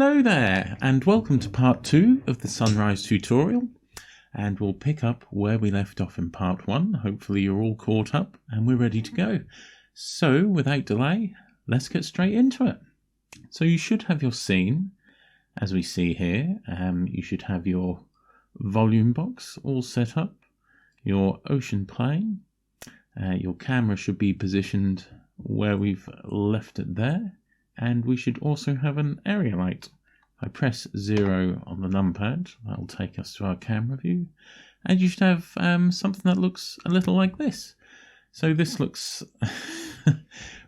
Hello there, and welcome to part 2 of the sunrise tutorial, and we'll pick up where we left off in part 1. Hopefully you're all caught up and we're ready to go. So without delay, let's get straight into it. So you should have your scene, as we see here. You should have your volume box all set up, your ocean plane, your camera should be positioned where we've left it there. And we should also have an area light. I press 0 on the numpad, that'll take us to our camera view. And you should have something that looks a little like this. So this looks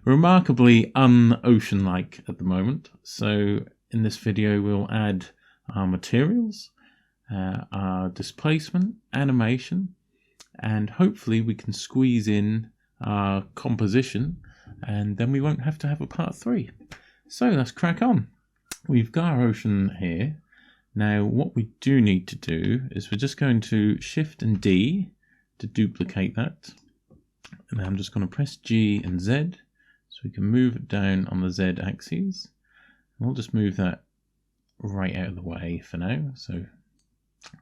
remarkably un-ocean-like at the moment. So in this video we'll add our materials, our displacement, animation, and hopefully we can squeeze in our composition, and then we won't have to have a part 3. So let's crack on. We've got our ocean here. Now what we do need to do is we're just going to Shift and D to duplicate that. And I'm just going to press G and Z so we can move it down on the Z axis. And we'll just move that right out of the way for now. So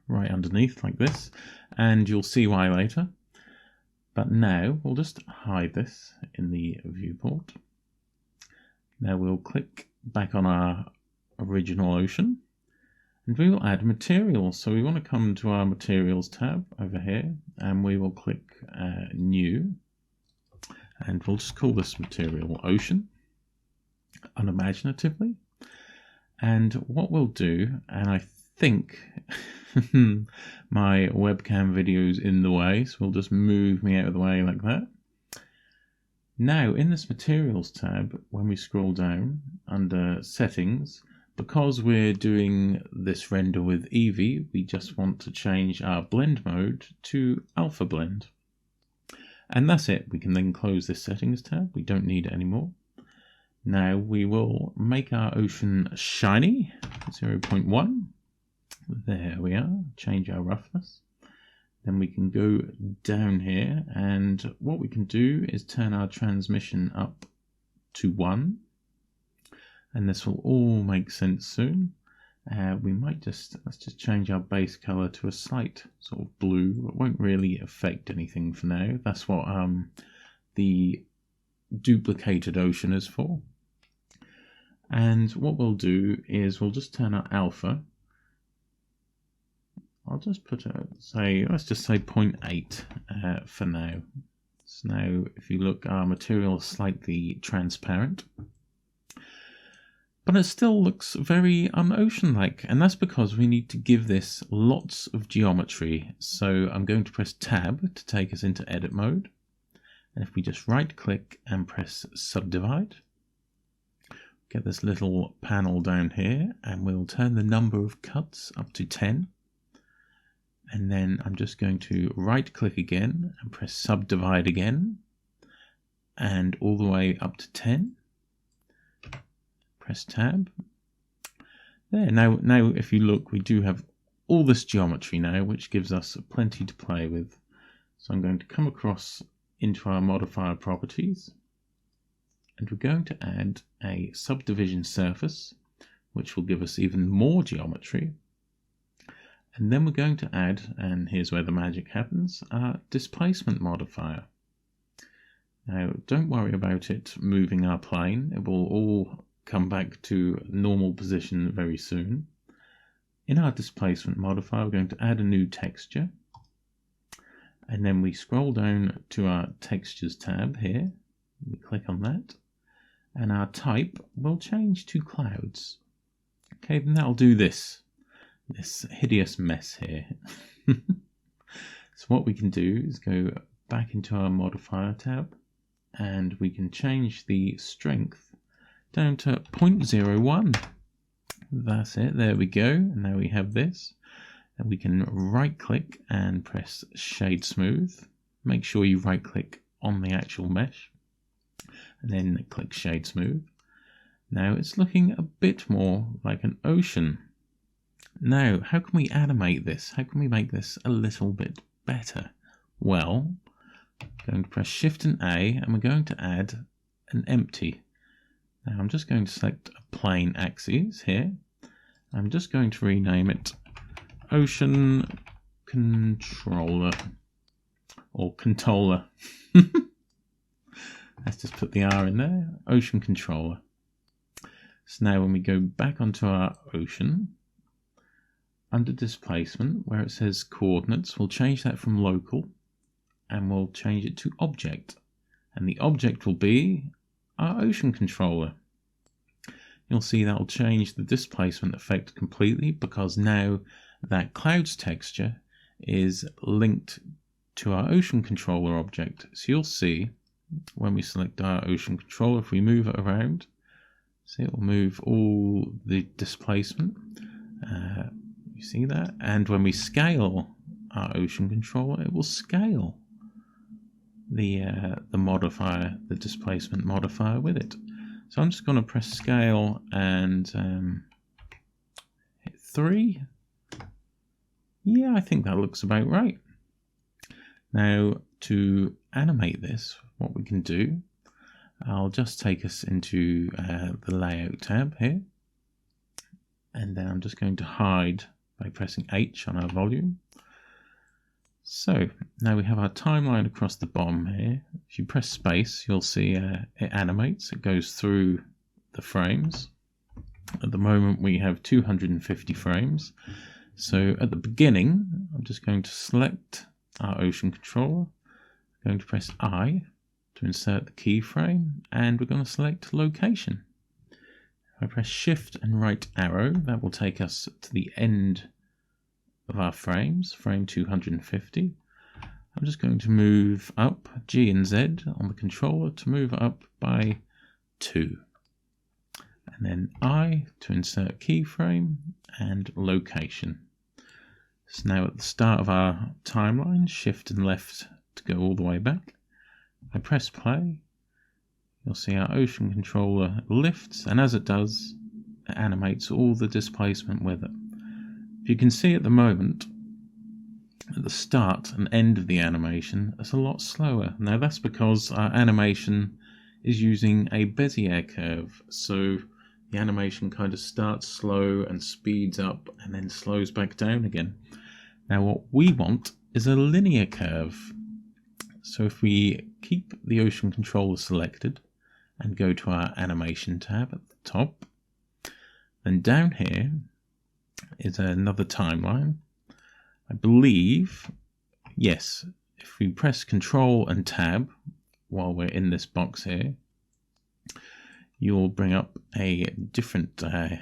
right underneath like this. And you'll see why later. But now we'll just hide this in the viewport. Now we'll click back on our original ocean and we will add materials. So we want to come to our materials tab over here and we will click new, and we'll just call this material ocean unimaginatively. And what we'll do, and I think my webcam video is in the way, so we'll just move me out of the way like that. Now in this materials tab, when we scroll down under settings, because we're doing this render with Eevee, we just want to change our blend mode to alpha blend. And that's it. We can then close this settings tab. We don't need it anymore. Now we will make our ocean shiny, 0.1. There we are, change our roughness. Then we can go down here, and what we can do is turn our transmission up to 1. And this will all make sense soon. We might let's just change our base color to a slight sort of blue. It won't really affect anything for now. That's what the duplicated ocean is for. And what we'll do is we'll just turn our alpha. I'll just put let's just say 0.8 for now. So now if you look, our material is slightly transparent. But it still looks very un-ocean-like, and that's because we need to give this lots of geometry. So I'm going to press Tab to take us into edit mode. And if we just right click and press subdivide, get this little panel down here, and we'll turn the number of cuts up to 10. And then I'm just going to right click again and press subdivide again, and all the way up to 10. Press tab. There, now if you look, we do have all this geometry now, which gives us plenty to play with. So I'm going to come across into our modifier properties, and we're going to add a subdivision surface, which will give us even more geometry. And then we're going to add, and here's where the magic happens, our displacement modifier. Now don't worry about it moving our plane, it will all come back to normal position very soon. In our displacement modifier, we're going to add a new texture, and then we scroll down to our textures tab here, we click on that, and our type will change to clouds. Okay, then that'll do this hideous mess here. So what we can do is go back into our modifier tab, and we can change the strength down to 0.01. That's it, there we go. And now we have this, and we can right click and press shade smooth. Make sure you right click on the actual mesh and then click shade smooth. Now it's looking a bit more like an ocean. Now how can we animate this? How can we make this a little bit better? Well, I'm going to press Shift and A, and we're going to add an empty. Now I'm just going to select a plane axis here, I'm just going to rename it Ocean Controller, or Controller. Let's just put the R in there, Ocean Controller. So now when we go back onto our ocean, under displacement, where it says coordinates, we'll change that from local and we'll change it to object. And the object will be our ocean controller. You'll see that will change the displacement effect completely, because now that clouds texture is linked to our ocean controller object. So you'll see when we select our ocean controller, if we move it around, see it will move all the displacement. You see that? And when we scale our ocean controller, it will scale the modifier, the displacement modifier with it. So I'm just going to press scale and hit 3. Yeah, I think that looks about right. Now to animate this, what we can do, I'll just take us into the layout tab here, and then I'm just going to hide by pressing H on our volume. So now we have our timeline across the bottom here. If you press space, you'll see it animates, it goes through the frames. At the moment we have 250 frames. So at the beginning, I'm just going to select our ocean controller. I'm going to press I to insert the keyframe, and we're going to select location. If I press shift and right arrow, that will take us to the end of our frames, frame 250. I'm just going to move up G and Z on the controller to move up by 2. And then I to insert keyframe and location. So now at the start of our timeline, shift and left to go all the way back. I press play, you'll see our ocean controller lifts, and as it does, it animates all the displacement with it. If you can see at the moment, at the start and end of the animation, it's a lot slower. Now that's because our animation is using a Bezier curve, so the animation kind of starts slow and speeds up and then slows back down again. Now what we want is a linear curve. So if we keep the ocean controller selected and go to our animation tab at the top, then down here is another timeline. I believe, yes, if we press Control and Tab while we're in this box here, you'll bring up a different an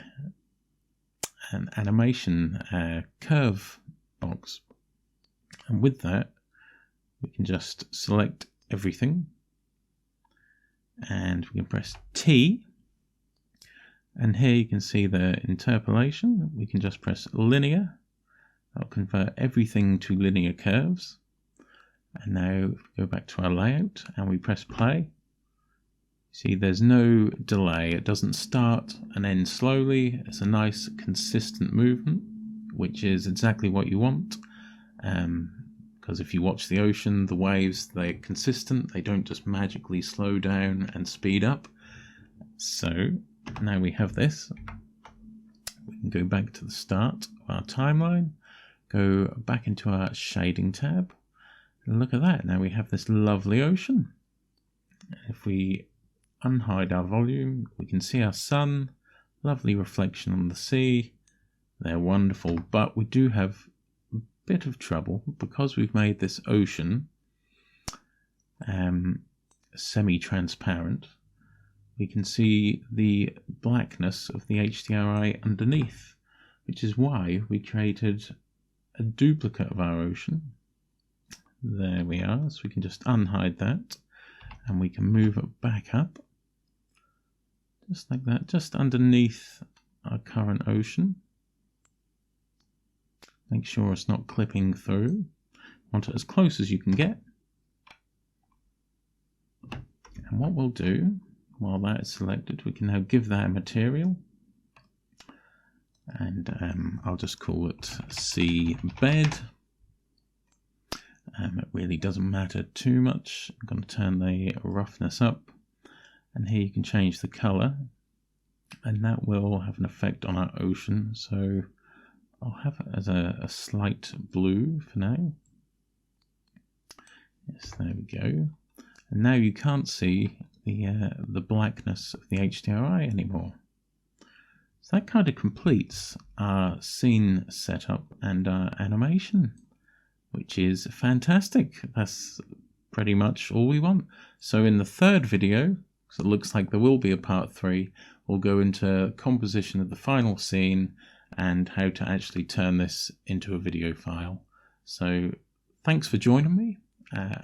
animation curve box. And with that, we can just select everything, and we can press T, and here you can see the interpolation. We can just press linear. That'll convert everything to linear curves. And now if we go back to our layout and we press play, see there's no delay. It doesn't start and end slowly. It's a nice consistent movement, which is exactly what you want. Because if you watch the ocean, the waves, they're consistent. They don't just magically slow down and speed up. So now we have this. We can go back to the start of our timeline, go back into our shading tab, and look at that. Now we have this lovely ocean. If we unhide our volume, we can see our sun, lovely reflection on the sea. They're wonderful, but we do have bit of trouble because we've made this ocean semi-transparent. We can see the blackness of the HDRI underneath, which is why we created a duplicate of our ocean. There we are, so we can just unhide that and we can move it back up just like that, just underneath our current ocean. Make sure it's not clipping through. Want it as close as you can get. And what we'll do, while that is selected, we can now give that a material. And I'll just call it Sea Bed. It really doesn't matter too much. I'm going to turn the roughness up. And here you can change the colour. and that will have an effect on our ocean. So I'll have it as a slight blue for now. Yes, there we go. And now you can't see the blackness of the HDRI anymore. So that kind of completes our scene setup and our animation, which is fantastic. That's pretty much all we want. So in the third video, because it looks like there will be a part 3, we'll go into composition of the final scene and how to actually turn this into a video file. So thanks for joining me.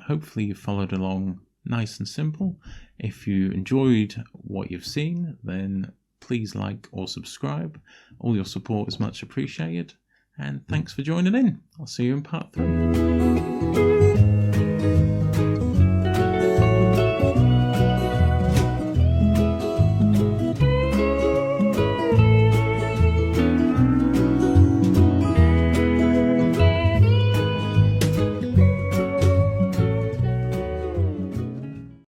Hopefully you followed along nice and simple. If you enjoyed what you've seen, then please like or subscribe. All your support is much appreciated. And thanks for joining in. I'll see you in part 3.